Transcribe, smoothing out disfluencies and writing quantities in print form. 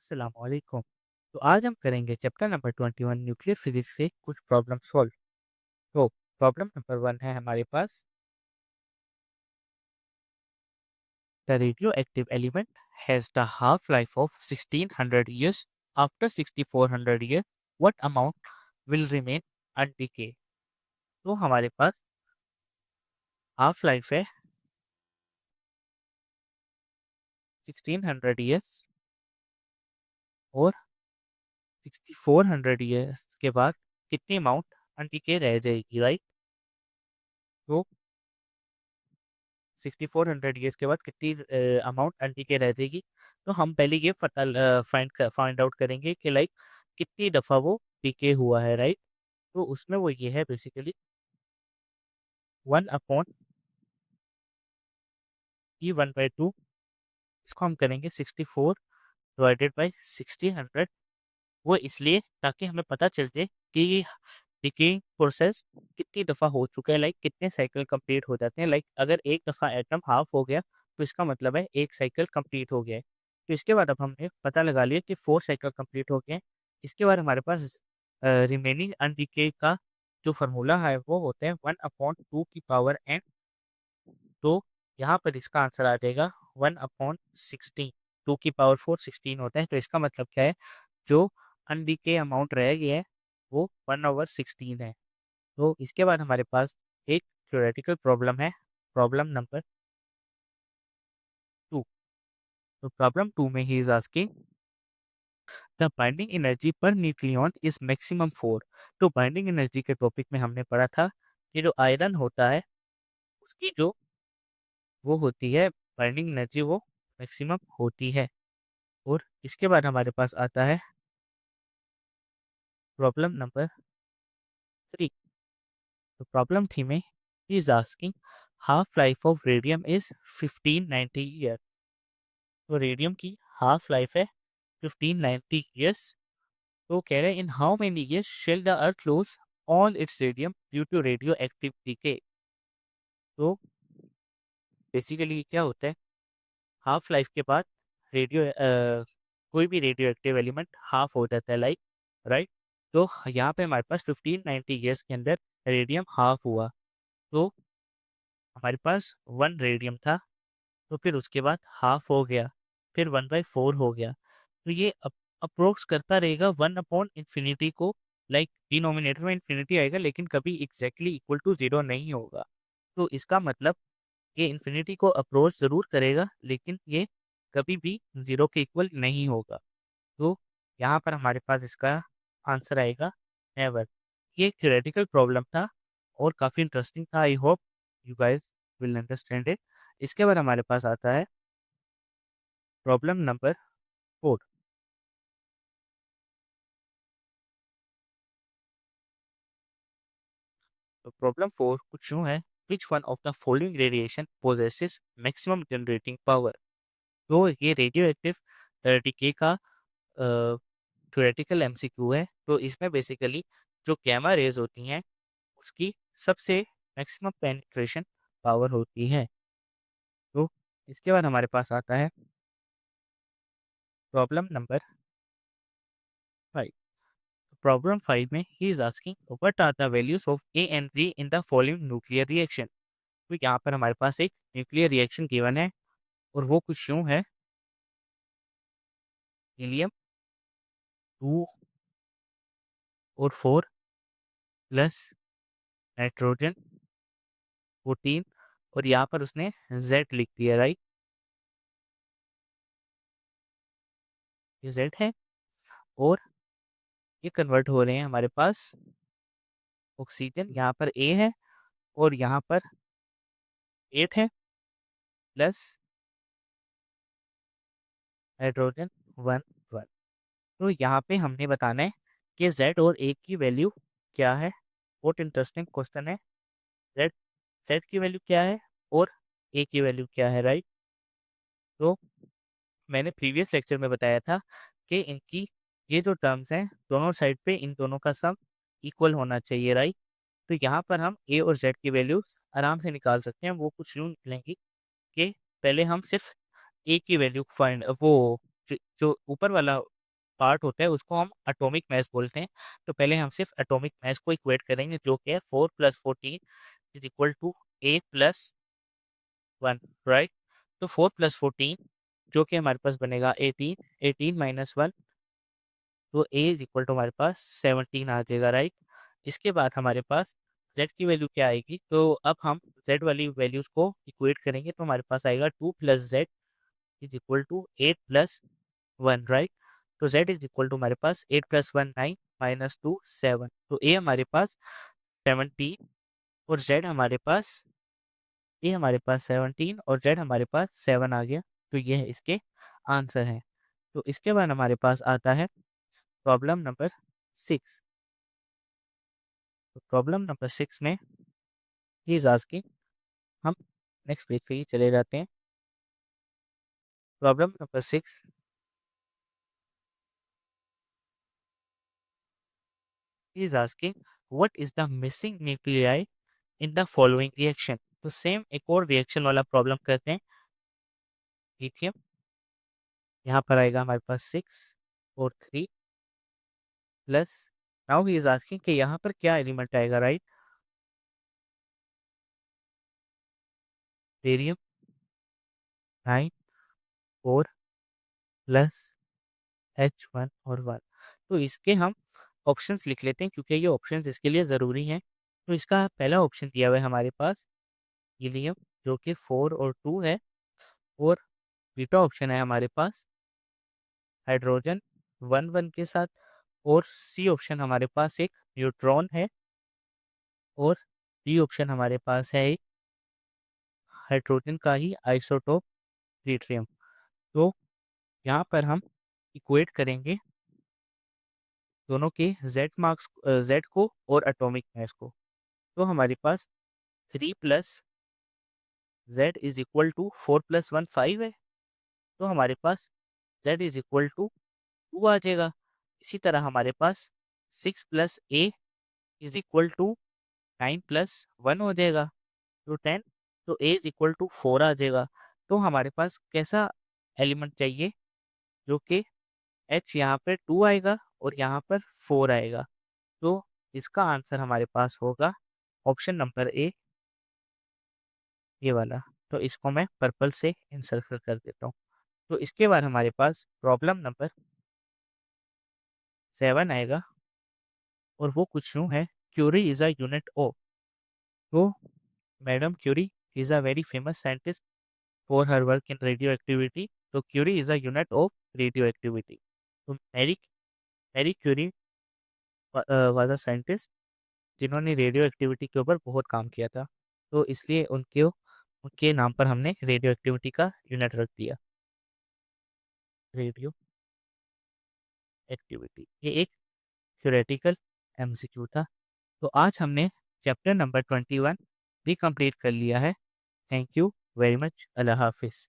अस्सलामुअलैकुम। तो आज हम करेंगे चैप्टर नंबर 21 न्यूक्लियर फिजिक्स से कुछ प्रॉब्लम सॉल्व। तो प्रॉब्लम नंबर 1 है हमारे पास, the radioactive element has the half life of 1600 years. After 6400 year what amount will remain undecayed. तो हमारे पास हाफ लाइफ है 1600 ईयर्स और 6400 ईयर्स के बाद कितनी अमाउंट अनडिके रह जाएगी, राइट? तो 6400 ईयर्स के बाद कितनी अमाउंट एंटी के रह जाएगी। तो हम पहले ये फाइंड आउट करेंगे कि लाइक कितनी दफ़ा वो डीके हुआ है, राइट? तो उसमें वो ये है बेसिकली 1 अपॉन ई 1/2। इसको हम करेंगे 64 डिवाइडेड बाय 1600। वो इसलिए ताकि हमें पता चल जाए कि ये डिकेइंग प्रोसेस कितनी दफ़ा हो चुका है, लाइक कितने साइकिल कंप्लीट हो जाते हैं। लाइक अगर एक दफ़ा एटम हाफ हो गया तो इसका मतलब है एक साइकिल कंप्लीट हो गया है। तो इसके बाद अब हमने पता लगा लिया कि 4 साइकिल कंप्लीट हो गए हैं। इसके बाद हमारे पास रिमेनिंग अनडिके का जो फार्मूला है वो होता है 1/2 की पावर n। तो यहाँ पर इसका आंसर आ जाएगा 1/16। 2 की पावर 4 16 होता है। तो इसका मतलब क्या है, जो अनडीके अमाउंट रह गया है वो 1/16 है। तो इसके बाद हमारे पास एक थ्योरेटिकल प्रॉब्लम है, प्रॉब्लम नंबर 2। तो प्रॉब्लम 2 में ही is asking the binding energy per nucleon is maximum 4। तो बाइंडिंग एनर्जी के टॉपिक में हमने पढ़ा था कि जो आयरन होता है उसकी जो वो होती है बाइंडिंग एनर्जी वो मैक्सिमम होती है। और इसके बाद हमारे पास आता है प्रॉब्लम नंबर 3। तो प्रॉब्लम 3 में is asking half life of radium is 1590 year. तो रेडियम की हाफ लाइफ है 1590 ईयर्स। तो कह रहे हैं in how many years shall the earth lose all its radium due to radioactive decay. तो बेसिकली क्या होता है, हाफ लाइफ के बाद रेडियो कोई भी रेडियो एक्टिव एलिमेंट हाफ हो जाता है, लाइक, राइट? तो यहाँ पे हमारे पास 1590 ईयर्स के अंदर रेडियम हाफ हुआ। तो हमारे पास 1 रेडियम था, तो फिर उसके बाद हाफ हो गया, फिर 1/4 हो गया। तो ये अप्रोक्स करता रहेगा 1/infinity को, लाइक डिनोमिनेटर में इन्फिनिटी आएगा लेकिन कभी एग्जैक्टली इक्वल टू जीरो नहीं होगा। तो इसका मतलब ये इन्फिनिटी को अप्रोच ज़रूर करेगा लेकिन ये कभी भी ज़ीरो के इक्वल नहीं होगा। तो यहाँ पर हमारे पास इसका आंसर आएगा नेवर। ये एक थ्योरेटिकल प्रॉब्लम था और काफ़ी इंटरेस्टिंग था। I hope you guys will understand it. इसके बाद हमारे पास आता है प्रॉब्लम नंबर 4। तो प्रॉब्लम 4 कुछ यूँ है, which one of the following radiation possesses maximum generating power. तो ये रेडियो एक्टिव डीके का थ्योरेटिकल एमसीक्यू है। तो इसमें बेसिकली जो गैमा रेज होती हैं उसकी सबसे मैक्सिमम पेनिट्रेशन पावर होती है। तो इसके बाद हमारे पास आता है प्रॉब्लम नंबर 5। प्रॉब्लम 5 में ही is asking what are the values of A and Z in the following nuclear reaction. तो यहाँ पर हमारे पास एक न्यूक्लियर रिएक्शन गिवन है और वो कुछ यूँ है, हीलियम 2 और 4 प्लस नाइट्रोजन 14। और यहाँ पर उसने जेड लिख दिया, राइट? ये जेड है और ये कन्वर्ट हो रहे हैं हमारे पास ऑक्सीजन, यहाँ पर ए है और यहाँ पर 8 है प्लस हाइड्रोजन 1 1। तो यहाँ पे हमने बताना है कि जेड और ए की वैल्यू क्या है। बहुत इंटरेस्टिंग क्वेश्चन है। जेड जेड की वैल्यू क्या है और ए की वैल्यू क्या है, राइट? तो मैंने प्रीवियस लेक्चर में बताया था कि इनकी ये जो टर्म्स हैं दोनों साइड पे इन दोनों का सम इक्वल होना चाहिए, राइट? तो यहाँ पर हम ए और जेड की वैल्यू आराम से निकाल सकते हैं। वो कुछ यूँ निकलेंगी कि पहले हम सिर्फ ए की वैल्यू फाइंड वो जो ऊपर वाला पार्ट होता है उसको हम एटॉमिक मास बोलते हैं। तो पहले हम सिर्फ एटॉमिक मास को इक्वेट करेंगे, जो कि है 4 + 14 is equal to A + 1, right. तो 4 + 14 जो कि हमारे पास बनेगा 18, 18 - 1, तो A इज इक्वल टू हमारे पास 17 आ जाएगा, राइट। इसके बाद हमारे पास Z की वैल्यू क्या आएगी, तो अब हम Z वाली वैल्यूज़ को इक्वेट करेंगे, तो हमारे पास आएगा 2 + Z is equal to 8 + 1, right. तो Z इज इक्वल टू हमारे पास 8 + 1 9 - 2 7, तो A हमारे पास 17 और Z हमारे पास A हमारे पास 17 और Z हमारे पास 7 आ गया। तो ये है इसके आंसर हैं। तो इसके बाद हमारे पास आता है प्रॉब्लम नंबर 6। तो प्रॉब्लम नंबर 6 में ही इज आस्किंग, हम नेक्स्ट पेज पे ही चले जाते हैं। Problem number 6 is asking what is the missing nuclei in the following reaction। तो सेम एक और रिएक्शन वाला प्रॉब्लम करते हैं। लिथियम यहाँ पर आएगा हमारे पास 6 और 3 plus, now he is asking कि यहाँ पर क्या एलिमेंट आएगा, राइट। बेरियम 9 4 प्लस H1 और 1। तो इसके हम ऑप्शंस लिख लेते हैं क्योंकि ये ऑप्शंस इसके लिए ज़रूरी हैं। तो इसका पहला ऑप्शन दिया हुआ है हमारे पास हीलियम, जो कि 4 और 2 है, और बीटा ऑप्शन है हमारे पास हाइड्रोजन 1 1 के साथ, और सी ऑप्शन हमारे पास एक न्यूट्रॉन है, और डी ऑप्शन हमारे पास है एक हाइड्रोजन का ही आइसोटोप ट्रिटियम। तो यहाँ पर हम इक्वेट करेंगे दोनों के जेड को और एटॉमिक मास को। तो हमारे पास 3 + जेड इज इक्वल टू 4 + 1 5 है, तो हमारे पास जेड इज इक्वल टू 2 आ जाएगा। इसी तरह हमारे पास 6 + ए इज इक्वल टू 9 + 1 हो जाएगा, तो 10। तो ए इज इक्वल टू 4 आ जाएगा। तो हमारे पास कैसा एलिमेंट चाहिए, जो कि एच यहाँ पर 2 आएगा और यहाँ पर 4 आएगा। तो इसका आंसर हमारे पास होगा ऑप्शन नंबर ए, ये वाला। तो इसको मैं पर्पल से इंसर्कल कर देता हूँ। तो इसके बाद हमारे पास प्रॉब्लम नंबर 7 आएगा, और वो कुछ यूँ है, Curie is a unit of. तो madam Curie is a very famous scientist for her work in radioactive. तो Curie is a unit of radioactive. तो Marie Marie Curie was a scientist जिन्होंने radioactive के ऊपर बहुत काम किया था। तो इसलिए उनके उनके नाम पर हमने रेडियो एक्टिविटी का यूनिट रख दिया, रेडियो एक्टिविटी। ये एक थ्योरेटिकल एमसीक्यू था। तो आज हमने चैप्टर नंबर 21 भी कंप्लीट कर लिया है। Thank you very much. अल्लाह हाफिज़।